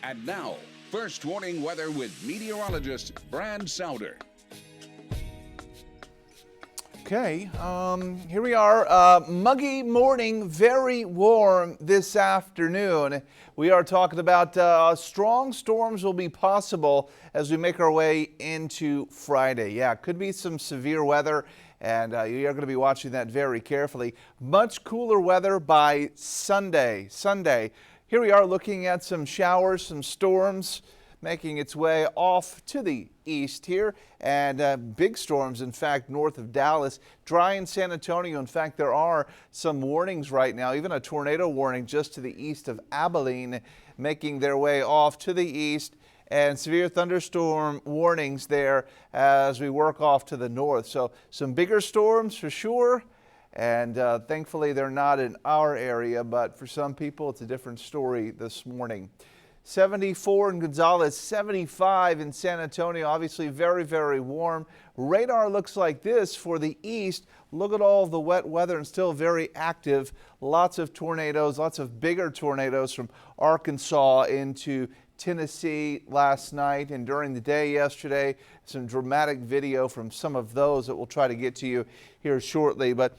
And now, first warning weather with meteorologist Brad Souder. Okay, here we are. Muggy morning, very warm this afternoon. We are talking about strong storms will be possible as we make our way into Friday. Yeah, could be some severe weather, and you are going to be watching that very carefully. Much cooler weather by Sunday. Here we are looking at some showers, some storms making its way off to the east here, and big storms, in fact, north of Dallas. Dry in San Antonio. In fact, there are some warnings right now, even a tornado warning just to the east of Abilene, making their way off to the east, and severe thunderstorm warnings there as we work off to the north. So some bigger storms for sure. And thankfully, they're not in our area, but for some people, it's a different story this morning. 74 in Gonzales, 75 in San Antonio, obviously very, very warm. Radar looks like this for the east. Look at all of the wet weather and still very active. Lots of tornadoes, lots of bigger tornadoes from Arkansas into Tennessee last night and during the day yesterday. Some dramatic video from some of those that we'll try to get to you here shortly. But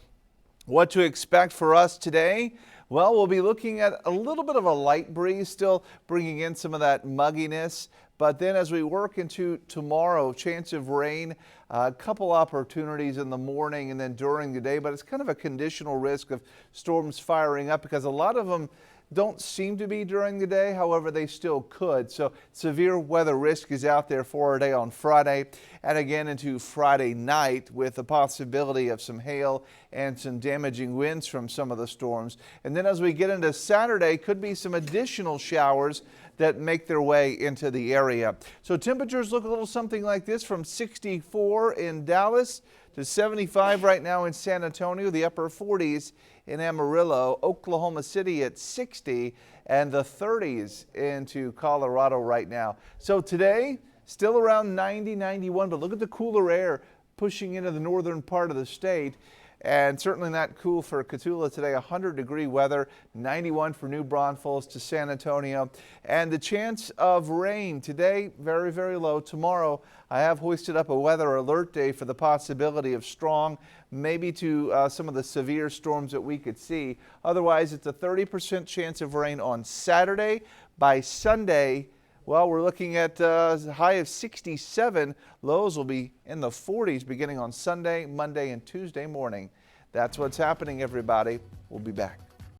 what to expect for us today? Well, we'll be looking at a little bit of a light breeze, still bringing in some of that mugginess. But then as we work into tomorrow, chance of rain, a couple opportunities in the morning and then during the day. But it's kind of a conditional risk of storms firing up because a lot of them don't seem to be during the day. However, they still could. So severe weather risk is out there for our day on Friday and again into Friday night with the possibility of some hail and some damaging winds from some of the storms. And then as we get into Saturday, could be some additional showers that make their way into the area. So temperatures look a little something like this, from 64 in Dallas to 75 right now in San Antonio, the upper 40s in Amarillo, Oklahoma City at 60, and the 30s into Colorado right now. So today, still around 90, 91, but look at the cooler air pushing into the northern part of the state. And certainly not cool for Cotulla today. 100-degree weather, 91 for New Braunfels to San Antonio. And the chance of rain today, very, very low. Tomorrow, I have hoisted up a weather alert day for the possibility of strong, maybe to some of the severe storms that we could see. Otherwise, it's a 30% chance of rain on Saturday. By Sunday, well, we're looking at a high of 67. Lows will be in the 40s beginning on Sunday, Monday, and Tuesday morning. That's what's happening, everybody. We'll be back.